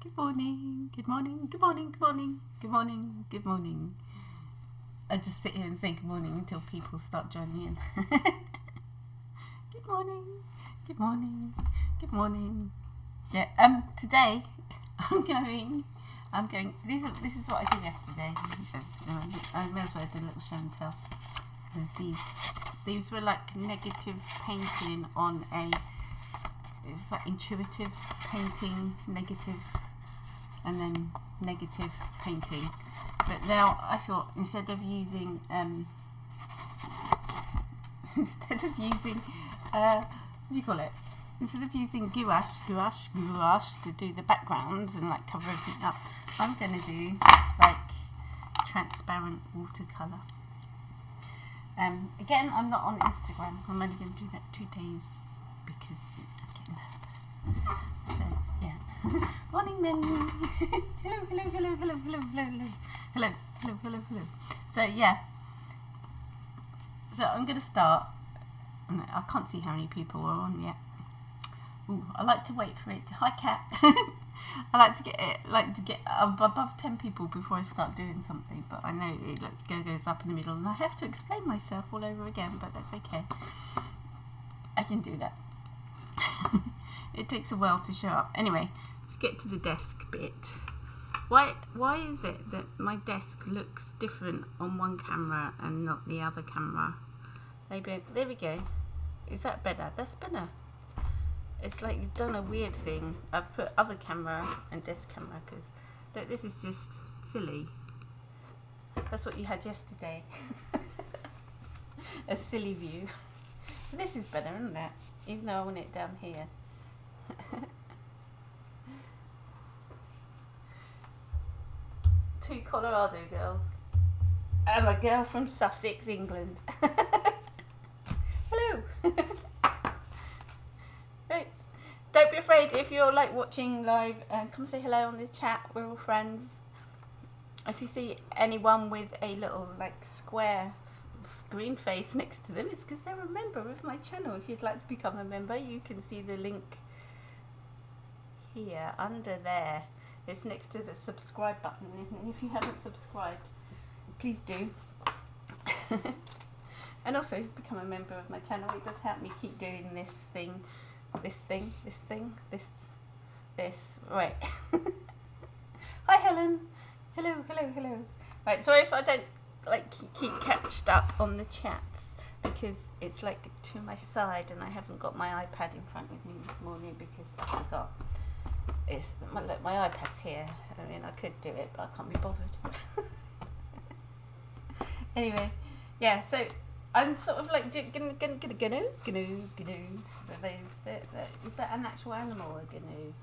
Good morning, good morning, good morning, good morning, good morning, good morning. I just sit here and say good morning until people start joining in. Good morning, good morning, good morning. Yeah, today I'm going, this is what I did yesterday. I may as well do a little show and tell. These were like negative painting on it was like intuitive painting, negative, and then negative painting. But now I thought instead of using what do you call it? Instead of using gouache to do the backgrounds and like cover everything up, I'm going to do like transparent watercolor. Again, I'm not on Instagram. I'm only going to do that 2 days because I get nervous. So yeah. Morning, men. Hello. So yeah. So I'm going to start. I can't see how many people are on yet. Ooh, I like to wait for it. Hi, cat. I like to get above 10 people before I start doing something, but I know it goes up in the middle and I have to explain myself all over again, but that's okay. I can do that. It takes a while to show up. Anyway, let's get to the desk bit. Why is it that my desk looks different on one camera and not the other camera? Maybe, there we go. Is that better? That's better. It's like you've done a weird thing. I've put other camera and desk camera because this is just silly. That's what you had yesterday. A silly view. So this is better, isn't it? Even though I want it down here. Two Colorado girls. And a girl from Sussex, England. Hello. Right. Don't be afraid if you're like watching live, come say hello on the chat. We're all friends. If you see anyone with a little like square green face next to them, it's because they're a member of my channel. If you'd like to become a member, you can see the link here under there. It's next to the subscribe button, and if you haven't subscribed, please do. And also become a member of my channel. It does help me keep doing this. Right. Hi, Helen. Hello. Right, sorry if I don't like keep catched up on the chats because it's like to my side and I haven't got my iPad in front of me this morning because I forgot. Look, my iPad's here. I mean, I could do it, but I can't be bothered. Anyway, yeah. So I'm sort of like gonna. Is that an actual animal, a gnu,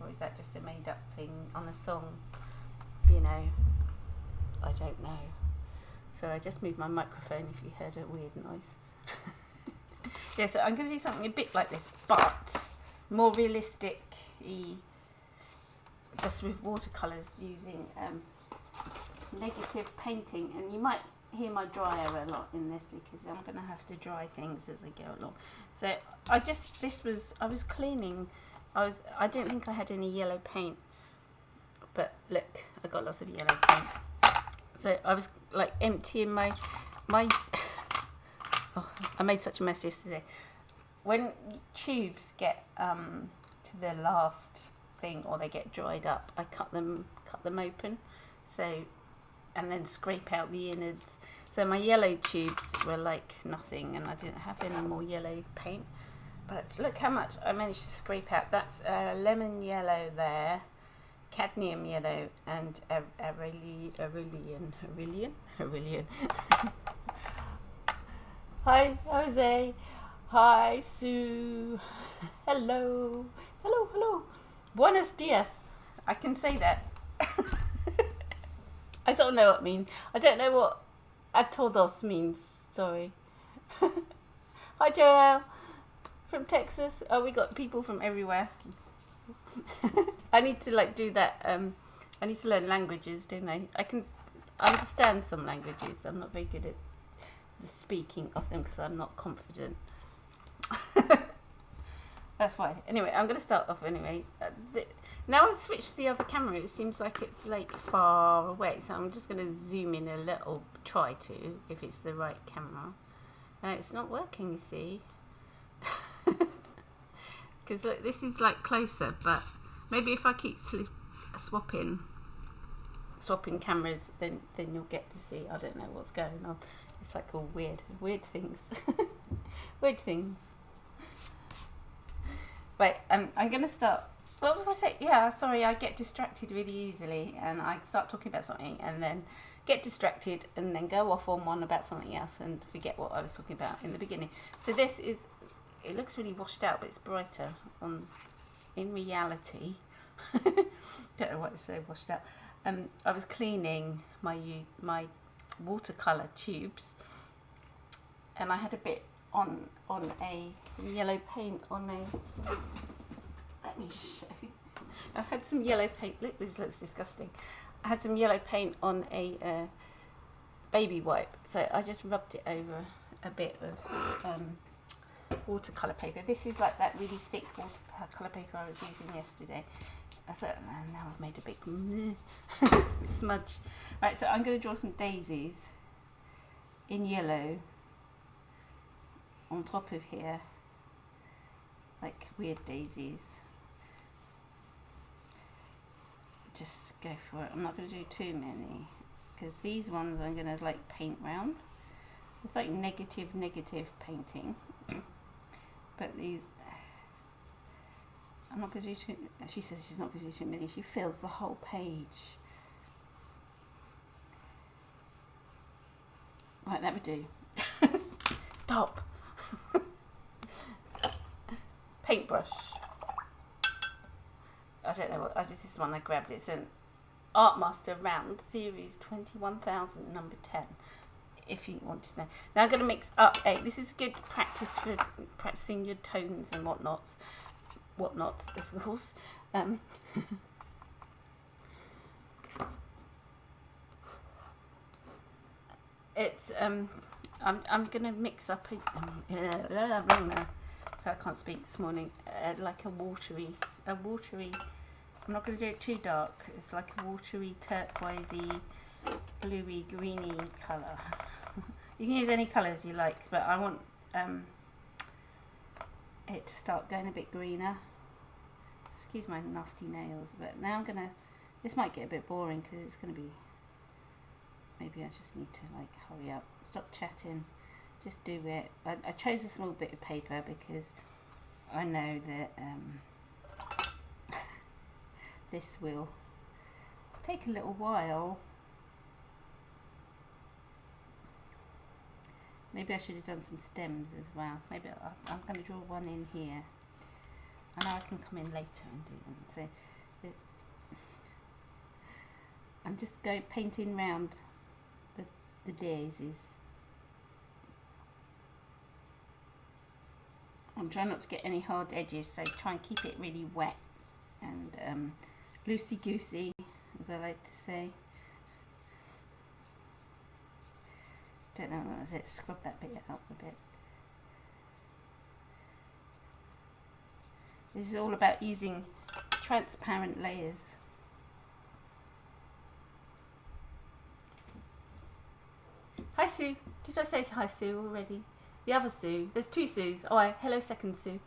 or is that just a made-up thing on a song? You know, I don't know. So I just moved my microphone. If you heard a weird noise. Yeah. So I'm gonna do something a bit like this, but more realistic. Just with watercolours using negative painting, and you might hear my dryer a lot in this because I'm going to have to dry things as I go along. So I was cleaning. I didn't think I had any yellow paint, but look, I got lots of yellow paint. So I was like emptying my oh, I made such a mess yesterday. When tubes get to their last thing or they get dried up, I cut them open, so, and then scrape out the innards. So my yellow tubes were like nothing and I didn't have any more yellow paint, but look how much I managed to scrape out. That's lemon yellow there, cadmium yellow, and Aurelian. Hi Jose. Hi Sue. Hello. Buenos dias. I can say that. I sort of know what it means. I don't know what a todos means. Sorry. Hi Joel from Texas. Oh, we got people from everywhere. I need to like do that. I need to learn languages, don't I? I can understand some languages. I'm not very good at the speaking of them because I'm not confident. That's why. Anyway, I'm going to start off anyway. Now I've switched to the other camera, it seems like it's like far away, so I'm just going to zoom in a little, try to, if it's the right camera. It's not working, you see. Because look, this is like closer, but maybe if I keep swapping cameras, then you'll get to see. I don't know what's going on. It's like all weird things. Weird things. Right, I'm going to start. What was I saying? Yeah, sorry, I get distracted really easily, and I start talking about something and then get distracted and then go off on one about something else and forget what I was talking about in the beginning. So this is, it looks really washed out, but it's brighter in reality. Don't know why it's so washed out. I was cleaning my watercolor tubes, and I had a bit on some yellow paint on a. Let me show you. I had some yellow paint. Look, this looks disgusting. I had some yellow paint on a baby wipe, so I just rubbed it over a bit of watercolor paper. This is like that really thick watercolor paper I was using yesterday. I thought, now I've made a big smudge. Right, so I'm going to draw some daisies in yellow on top of here, like weird daisies. Just go for it. I'm not going to do too many, because these ones I'm going to like paint round. It's like negative painting. But these, I'm not going to do too. She says she's not going to do too many. She fills the whole page. Right, that would do. Stop. Paintbrush. I don't know what. This is one I grabbed. It's an Art Master Round Series 21,000, number 10. If you want to know. Now I'm going to mix up this is good practice for practicing your tones and whatnots, of course. It's I'm going to mix up so I can't speak this morning, like a watery, I'm not going to do it too dark. It's like a watery, turquoisey, bluey, greeny colour. You can use any colours you like, but I want it to start going a bit greener. Excuse my nasty nails, but now I'm gonna, this might get a bit boring because it's gonna be, maybe I just need to like hurry up, stop chatting, just do it. I chose a small bit of paper because I know that this will take a little while. Maybe I should have done some stems as well. Maybe I'm going to draw one in here. I know I can come in later and do them. So I'm just painting round the daisies. I'm trying not to get any hard edges, so try and keep it really wet and loosey-goosey, as I like to say. Don't know what is it. Scrub that bit up a bit. This is all about using transparent layers. Hi Sue. Did I say hi Sue already? The other Sue. There's two Sues. Oh, hello second Sue.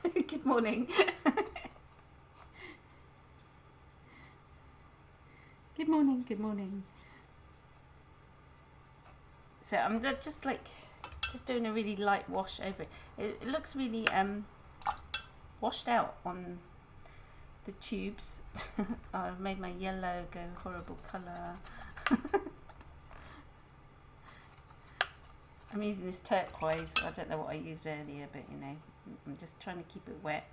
Good morning. Good morning. Good morning. So I'm just doing a really light wash over it. It looks really washed out on the tubes. I've made my yellow go horrible colour. I'm using this turquoise. I don't know what I used earlier, but you know, I'm just trying to keep it wet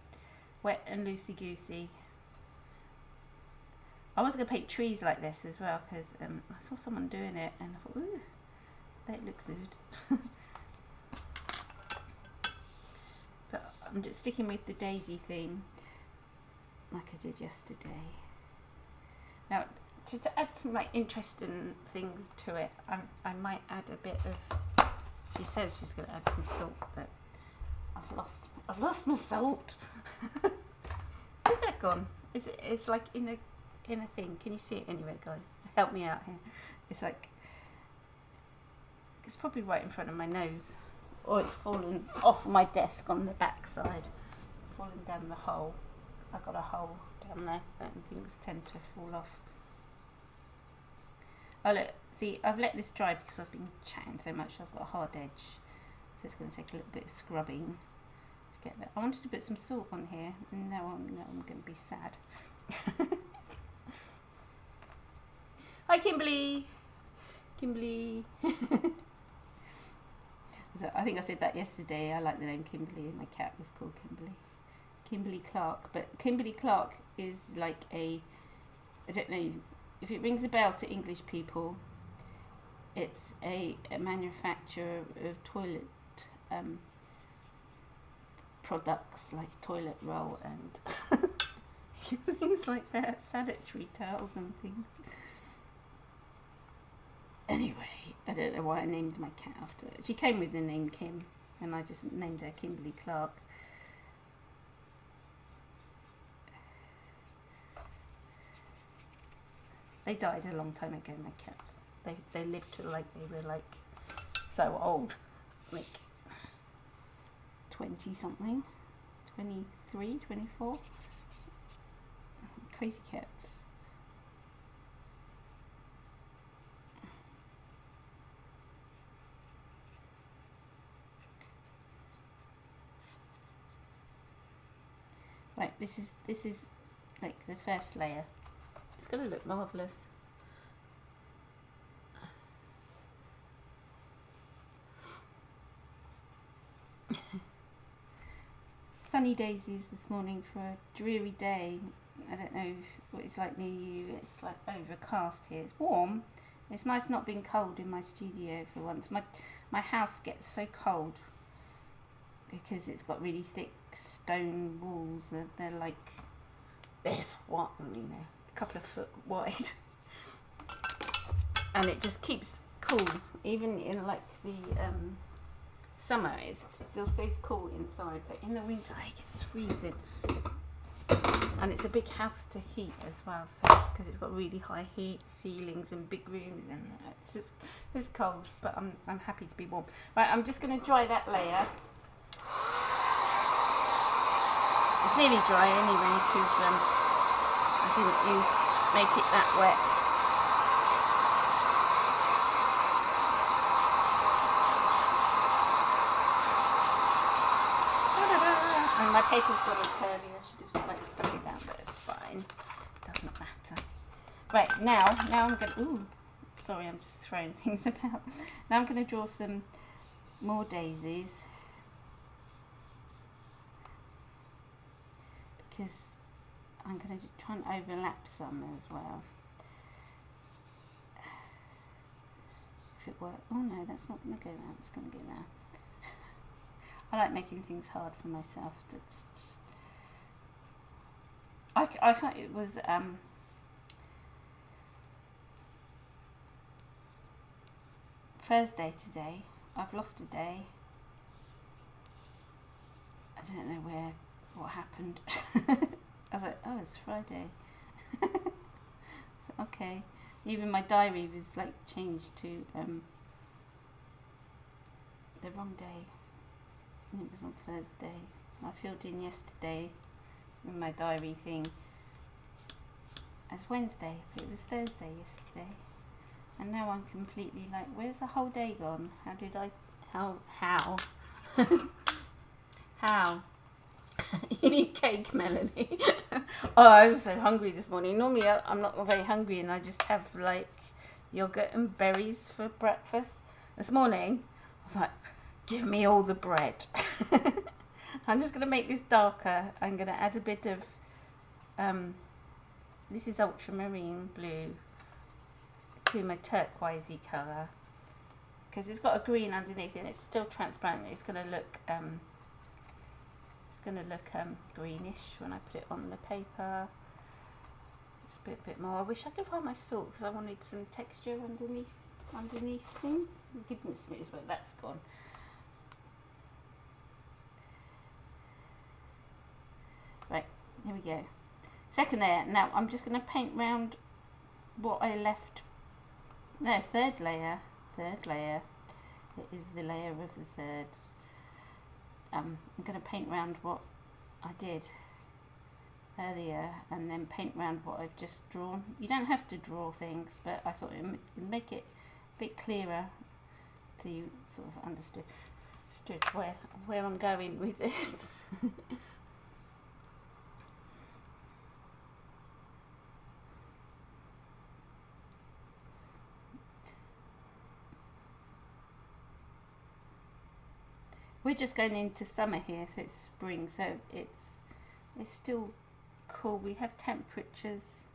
and loosey-goosey. I was going to paint trees like this as well because I saw someone doing it and I thought, ooh, that looks good. But I'm just sticking with the daisy theme like I did yesterday. Now, to add some like interesting things to it, I might add a bit of, she says she's going to add some salt, but I've lost my salt. Where's that gone? It's like in a thing. Can you see it anyway, guys? Help me out here. It's like, it's probably right in front of my nose, or it's fallen off my desk on the back side, falling down the hole. I got a hole down there and things tend to fall off. Oh look, see, I've let this dry because I've been chatting so much. I've got a hard edge, so it's going to take a little bit of scrubbing to get that. I wanted to put some salt on here, and now I'm going to be sad. Hi Kimberly. Kimberly. So I think I said that yesterday. I like the name Kimberly, and my cat was called Kimberly. Kimberly Clark, but Kimberly Clark is like I don't know if it rings a bell to English people. It's a manufacturer of toilet products like toilet roll and things like that, sanitary towels and things. Anyway, I don't know why I named my cat after it. She came with the name Kim, and I just named her Kimberly Clark. They died a long time ago, my cats. They lived till like they were like so old, like 20 something, 23, 24. Crazy cats. Right, this is like the first layer. It's going to look marvellous. Sunny daisies this morning for a dreary day. I don't know what it's like near you. It's like overcast here. It's warm. It's nice not being cold in my studio for once. My house gets so cold because it's got really thick stone walls. They're like this one, you know, a couple of foot wide, and it just keeps cool. Even in like the summer, it still stays cool inside, but in the winter it gets freezing. And it's a big house to heat as well, so because it's got really high heat ceilings and big rooms, and it's cold, but I'm happy to be warm. Right, I'm just going to dry that layer. It's nearly dry anyway because I didn't make it that wet. And my paper's got a curly. I should have like stuck it down, but it's fine. It doesn't matter. Right, now I'm going to... Ooh, sorry, I'm just throwing things about. Now I'm going to draw some more daisies, because I'm going to try and overlap some as well. If it works. Oh no, that's not going to go there. It's going to go there. I like making things hard for myself. I thought it was Thursday today. I've lost a day. I don't know what happened. I was like, oh, it's Friday. So, okay. Even my diary was like changed to the wrong day. It was on Thursday. I filled in yesterday in my diary thing as Wednesday, but it was Thursday yesterday. And now I'm completely like, where's the whole day gone? How? You need cake, Melanie. Oh, I was so hungry this morning. Normally I'm not very hungry and I just have like yogurt and berries for breakfast. This morning I was like, give me all the bread. I'm just going to make this darker. I'm going to add a bit of, this is ultramarine blue, to my turquoisey colour, because it's got a green underneath and it's still transparent. It's going to look, greenish when I put it on the paper. Just a bit more. I wish I could find my salt because I wanted some texture underneath things. Goodness me, but that's gone. Right, here we go. Second layer. Now I'm just going to paint round what I left. No, third layer. Third layer. It is the layer of the thirds. I'm going to paint round what I did earlier and then paint round what I've just drawn. You don't have to draw things, but I thought it would make it a bit clearer so you sort of understood where I'm going with this. We're just going into summer here, so it's spring, so it's still cool. We have temperatures,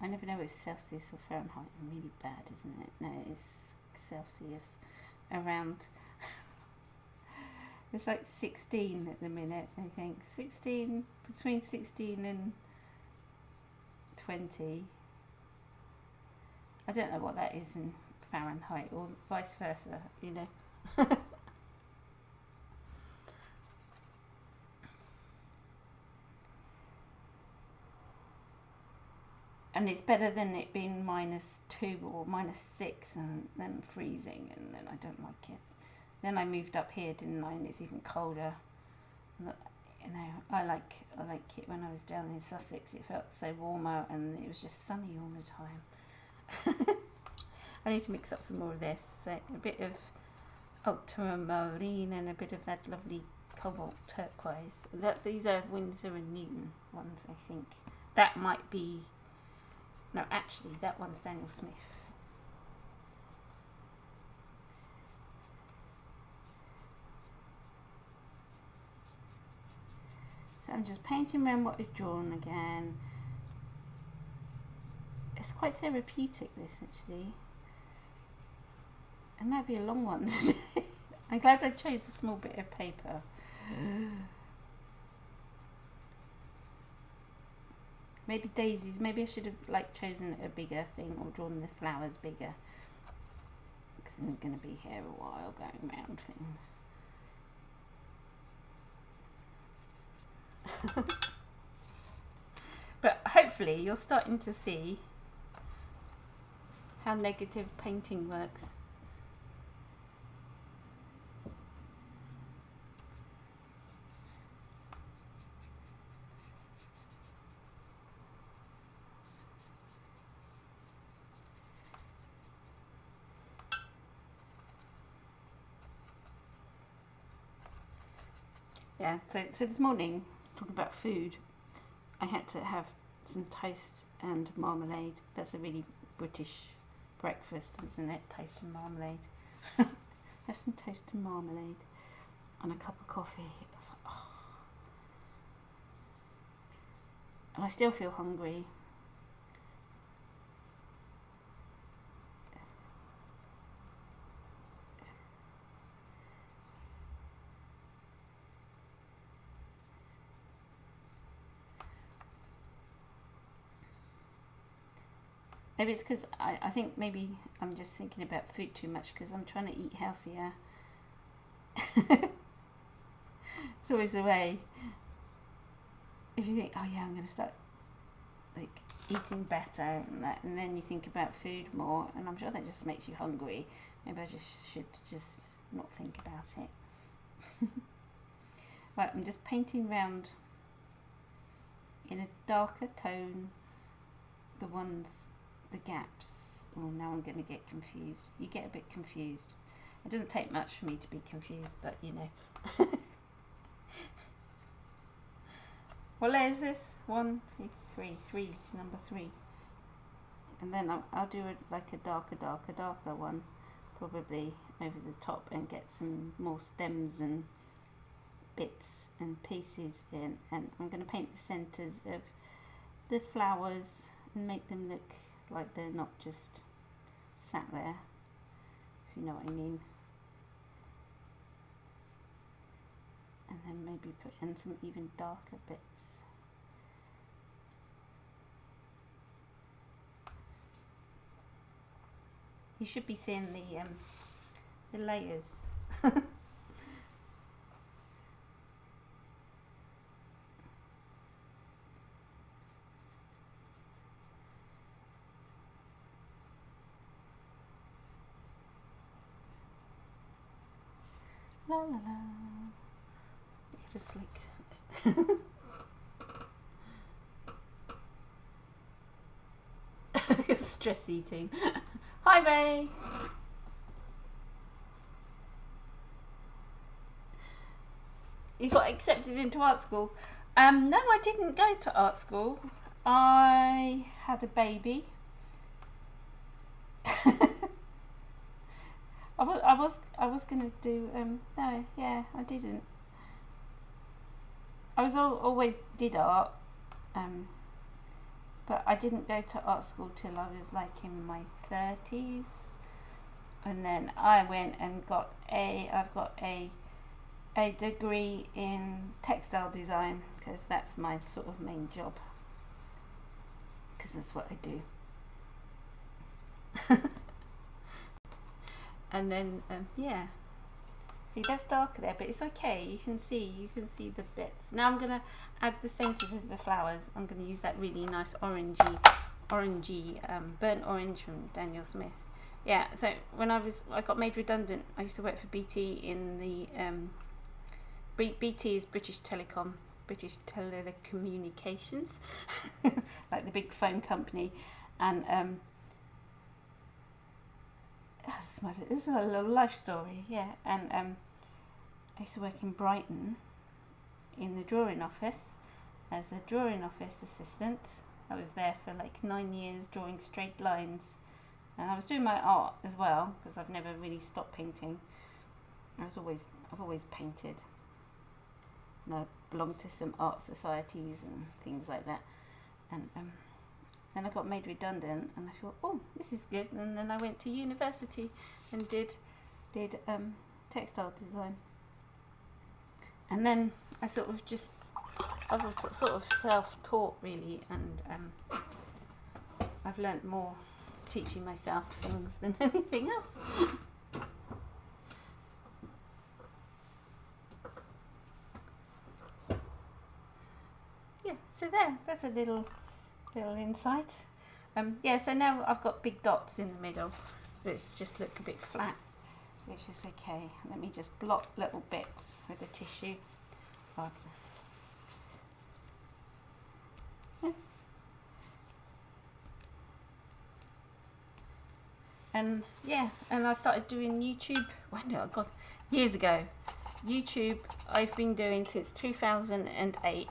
I never know if it's Celsius or Fahrenheit. Really bad, isn't it? No, it's Celsius. Around it's like 16 at the minute, I think. 16, between 16 and 20. I don't know what that is in Fahrenheit, or vice versa, you know. And it's better than it being -2 or -6 and then freezing, and then I don't like it. Then I moved up here, didn't I? And it's even colder. You know, I like it when I was down in Sussex. It felt so warmer, and it was just sunny all the time. I need to mix up some more of this. So a bit of ultramarine and a bit of that lovely cobalt turquoise. These are Winsor and Newton ones, I think. That might be. No, actually, that one's Daniel Smith. So I'm just painting around what I've drawn again. It's quite therapeutic, this, actually. It might be a long one today. I'm glad I chose a small bit of paper. Maybe daisies. Maybe I should have chosen a bigger thing or drawn the flowers bigger, because I'm going to be here a while going around things. But hopefully you're starting to see how negative painting works. Yeah, so this morning, talking about food, I had to have some toast and marmalade. That's a really British breakfast, isn't it? Toast and marmalade. Have some toast and marmalade and a cup of coffee. I was like, oh. And I still feel hungry. Maybe it's because I think maybe I'm just thinking about food too much, because I'm trying to eat healthier. It's always the way. If you think, oh yeah, I'm going to start eating better and that, and then you think about food more, and I'm sure that just makes you hungry. Maybe I should just not think about it. Right, I'm just painting round in a darker tone the gaps. Oh, now I'm going to get confused. You get a bit confused. It doesn't take much for me to be confused, but you know. What layer is this? 1, 2, 3, number 3. And then I'll do it like a darker one, probably over the top, and get some more stems and bits and pieces in. And I'm going to paint the centres of the flowers and make them look like they're not just sat there, if you know what I mean. And then maybe put in some even darker bits. You should be seeing the layers. La la la. Just like stress eating. Hi Ray. You got accepted into art school. No, I didn't go to art school. I had a baby. I was gonna do no, yeah, I didn't. I was always did art, but I didn't go to art school till I was like in my 30s, and then I went and I've got a degree in textile design, because that's my sort of main job, because that's what I do. And then yeah, see, that's darker there, but it's okay. You can see the bits. Now I'm gonna add the centers of the flowers. I'm gonna use that really nice orangey burnt orange from Daniel Smith. Yeah, so when I got made redundant, I used to work for BT in the BT is British Telecommunications, like the big phone company, and this is a little life story, yeah. And I used to work in Brighton in the drawing office as a drawing office assistant. I was there for like 9 years, drawing straight lines, and I was doing my art as well, because I've never really stopped painting. I've always painted, and I belonged to some art societies and things like that. And then I got made redundant, and I thought, oh, this is good. And then I went to university and did textile design. And then I was sort of self-taught really, and I've learnt more teaching myself things than anything else. Yeah, so that's a little insight. Yeah, so now I've got big dots in the middle that just look a bit flat, which is okay. Let me just block little bits with the tissue. Yeah. And yeah, and I started doing YouTube. When did I got? Years ago. YouTube I've been doing since 2008.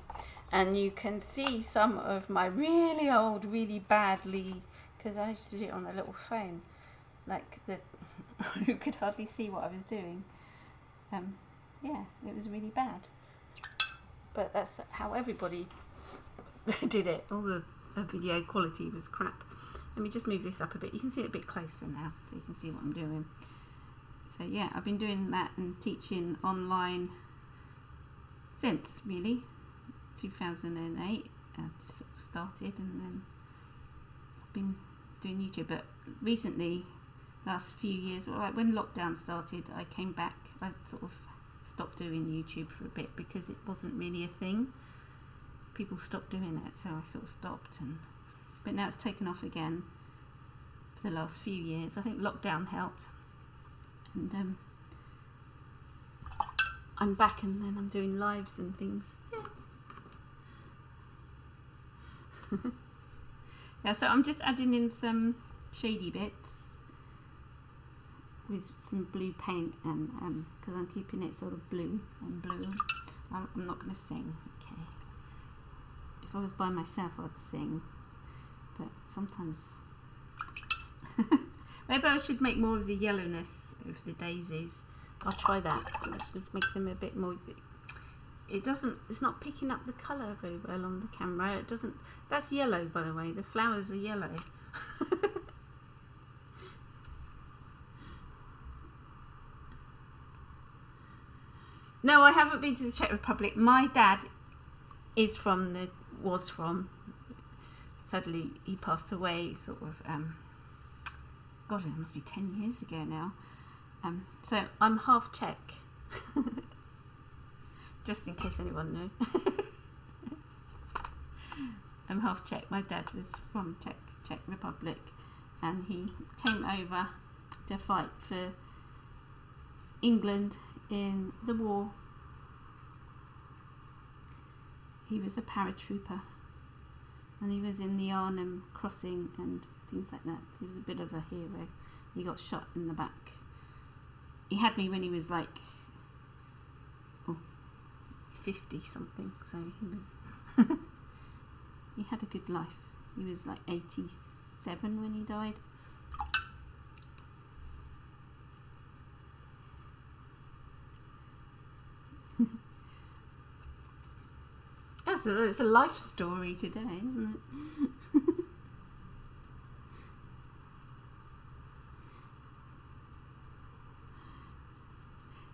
And you can see some of my really old, really badly, because I used to do it on a little phone, like you could hardly see what I was doing. Yeah, it was really bad. But that's how everybody did it. All the video quality was crap. Let me just move this up a bit. You can see it a bit closer now, so you can see what I'm doing. So yeah, I've been doing that and teaching online since, really. 2008 started, and then I've been doing YouTube. But recently, last few years, like when lockdown started, I came back. I sort of stopped doing YouTube for a bit because it wasn't really a thing. People stopped doing it, so I sort of stopped. But now it's taken off again for the last few years. I think lockdown helped, and I'm back, and then I'm doing lives and things. Yeah. Yeah, so I'm just adding in some shady bits with some blue paint, and because I'm keeping it sort of blue and blue. I'm not going to sing, okay. If I was by myself I'd sing, but sometimes maybe I should make more of the yellowness of the daisies. I'll try that. Just make them a bit more. It's not picking up the colour very well on the camera. It doesn't. That's yellow, by the way. The flowers are yellow. No, I haven't been to the Czech Republic. My dad was from. Sadly, he passed away. Sort of. God, it must be 10 years ago now. So I'm half Czech. Just in case anyone knew. I'm half Czech. My dad was from Czech Republic, and he came over to fight for England in the war. He was a paratrooper, and he was in the Arnhem crossing and things like that. He was a bit of a hero. He got shot in the back. He had me when he was like 50 something, so he was he had a good life. He was like 87 when he died. It's a life story today, isn't it?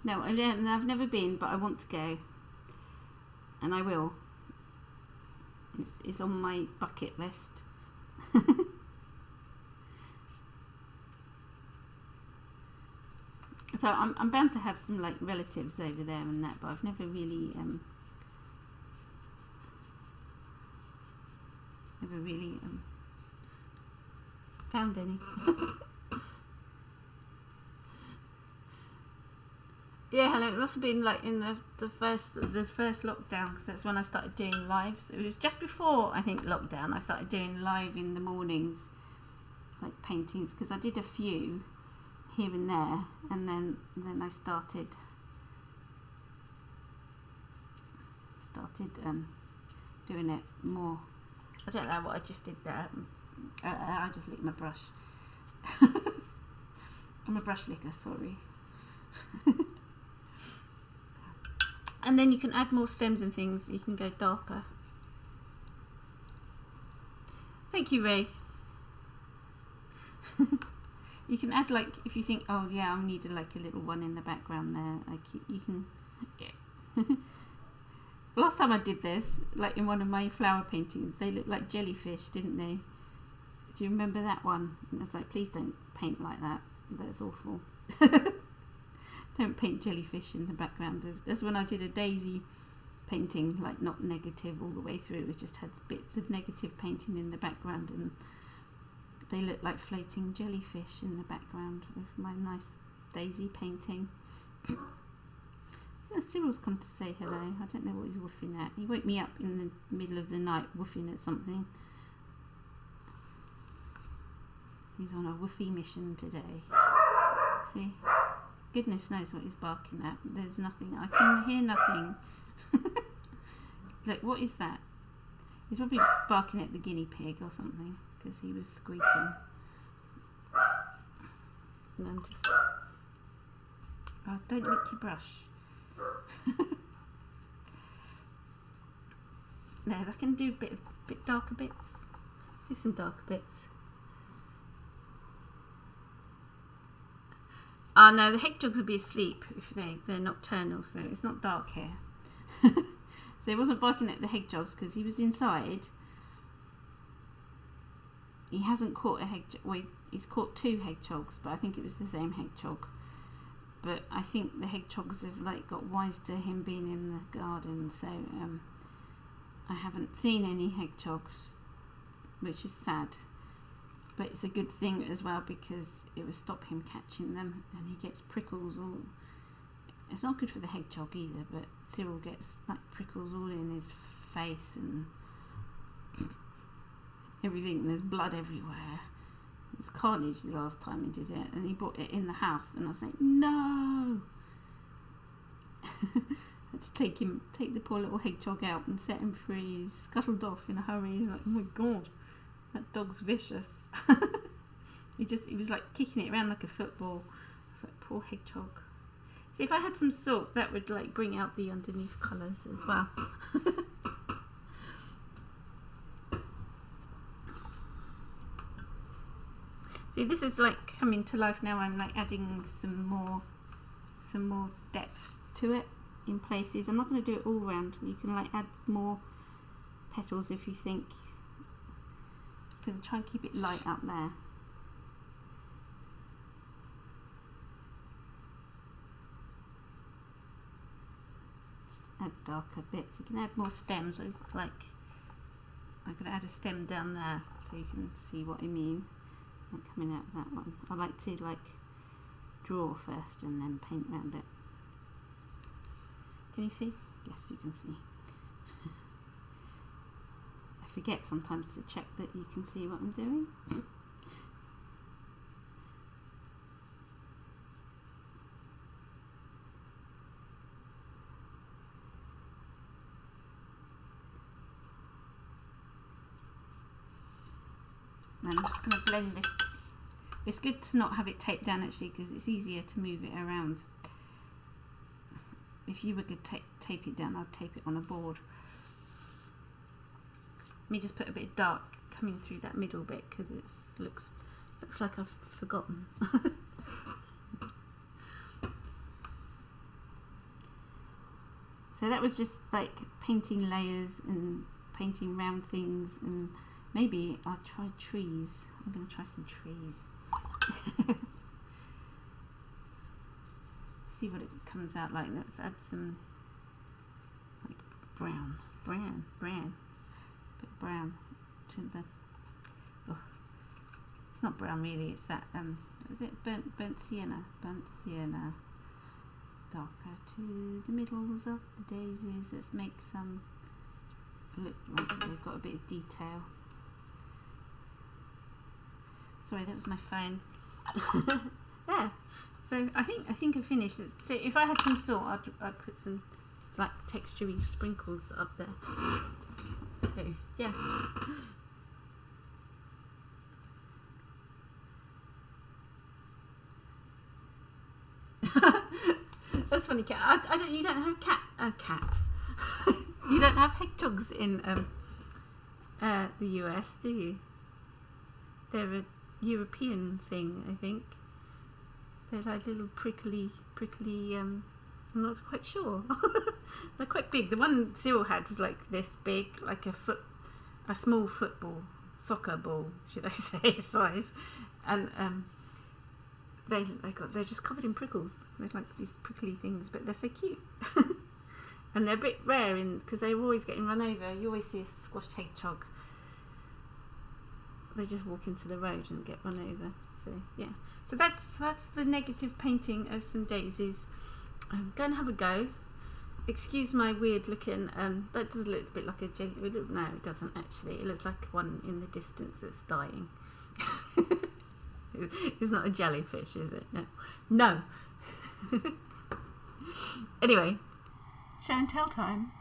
No, I've never been, but I want to go, and I will. It's on my bucket list. So I'm bound to have some like relatives over there and that, but I've never really found any. Yeah, hello. It must have been like in the first lockdown, because that's when I started doing lives. It was just before, I think, lockdown. I started doing live in the mornings, like paintings, because I did a few here and there, and then I started doing it more. I don't know what I just did there. I just licked my brush. I'm a brush licker, sorry. And then you can add more stems and things. You can go darker. Thank you, Ray. You can add, like, if you think, oh yeah, I need like a little one in the background there. Like you can. Yeah. Last time I did this, like in one of my flower paintings, they looked like jellyfish, didn't they? Do you remember that one? I was like, please don't paint like that. That's awful. Don't paint jellyfish in the background. That's when I did a daisy painting, like not negative all the way through. It was just had bits of negative painting in the background, and they looked like floating jellyfish in the background with my nice daisy painting. Cyril's come to say hello. I don't know what he's woofing at. He woke me up in the middle of the night woofing at something. He's on a woofy mission today. See? Goodness knows what he's barking at. There's nothing. I can hear nothing. Look, what is that? He's probably barking at the guinea pig or something, because he was squeaking. And I'm just... Oh, don't lick your brush. No, I can do a bit darker bits. Let's do some darker bits. Oh no, the hedgehogs would be asleep if they're nocturnal, so it's not dark here. So he wasn't barking at the hedgehogs because he was inside. He hasn't caught a hedgehog. Well, he's caught 2 hedgehogs, but I think it was the same hedgehog. But I think the hedgehogs have like got wise to him being in the garden, so I haven't seen any hedgehogs, which is sad. But it's a good thing as well, because it will stop him catching them, and he gets prickles all. It's not good for the hedgehog either, but Cyril gets like prickles all in his face and everything, and there's blood everywhere. It was carnage the last time he did it, and he brought it in the house, and I was like, no! Had to take the poor little hedgehog out and set him free. He scuttled off in a hurry. He's like, oh my god, that dog's vicious. He was like kicking it around like a football. I was like, poor hedgehog. See, if I had some salt, that would like bring out the underneath colours as well. See, this is like coming to life now. I'm like adding some more depth to it in places. I'm not going to do it all round. You can like add more petals if you think. I'm going to try and keep it light up there. Just add darker bits. You can add more stems. Like I'm going to add a stem down there so you can see what I mean. Like coming out of that one. I like to like draw first and then paint around it. Can you see? Yes, you can see. I forget sometimes to check that you can see what I'm doing. And I'm just going to blend this. It's good to not have it taped down actually, because it's easier to move it around. If you were to tape it down, I'd tape it on a board. Let me just put a bit of dark coming through that middle bit, because it looks like I've forgotten. So that was just like painting layers and painting round things, and maybe I'll try trees. I'm going to try some trees. See what it comes out like. Let's add some like brown, bit brown to the. Oh, it's not brown really. It's that what was it? Burnt sienna, darker to the middles of the daisies. Let's make some look like they've got a bit of detail. Sorry, that was my phone. Yeah. So I think I finished it. So if I had some salt, I'd put some like textury sprinkles up there. So yeah. That's funny, cat. You don't have cats. You don't have hedgehogs in the US, do you? They're a European thing, I think. They're like little prickly. I'm not quite sure. They're quite big. The one Cyril had was like this big, like a small football, soccer ball, should I say, size, and they're just covered in prickles. They're like these prickly things, but they're so cute. And they're a bit rare because they're always getting run over. You always see a squashed hedgehog. They just walk into the road and get run over. So yeah. So that's the negative painting of some daisies. Go and have a go. Excuse my weird looking. That does look a bit like a. No, it doesn't actually. It looks like one in the distance that's dying. It's not a jellyfish, is it? No. Anyway, show and tell time.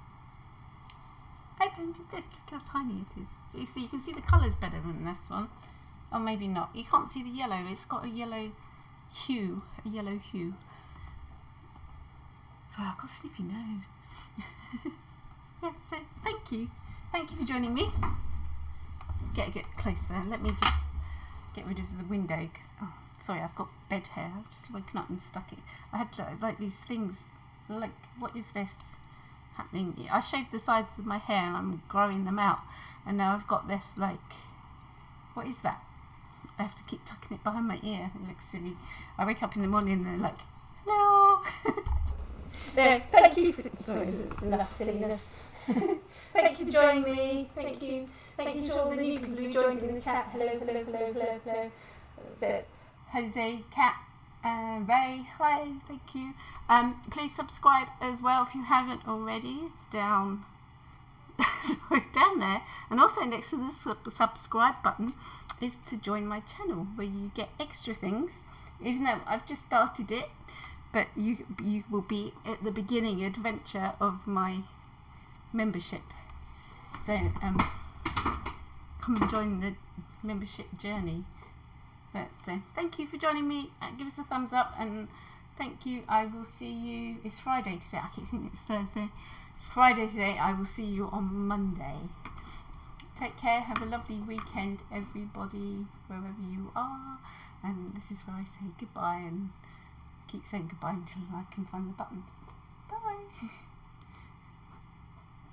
I painted this. Look how tiny it is. So you can see the colours better than this one. Or maybe not. You can't see the yellow. It's got a yellow hue. Sorry, I've got a sniffy nose. Yeah, so thank you. Thank you for joining me. Get closer. Let me just get rid of the window. Oh, sorry, I've got bed hair. I've just woken up and stuck it. I had like these things. Like, what is this happening? I shaved the sides of my hair and I'm growing them out. And now I've got this like, what is that? I have to keep tucking it behind my ear. It looks silly. I wake up in the morning and they're like, hello. There, thank you for, sorry, enough silliness. Thank you for joining me. Thank you to all the new people who joined in the chat. Hello. That's it. Jose, Kat, Ray, hi, thank you. Please subscribe as well if you haven't already. It's down there. And also next to the subscribe button is to join my channel, where you get extra things. Even though I've just started it, but you will be at the beginning adventure of my membership. So come and join the membership journey. But thank you for joining me. Give us a thumbs up, and thank you. I will see you. It's Friday today. I keep thinking it's Thursday. It's Friday today. I will see you on Monday. Take care. Have a lovely weekend, everybody, wherever you are. And this is where I say goodbye and keep saying goodbye until I can find the buttons. Bye.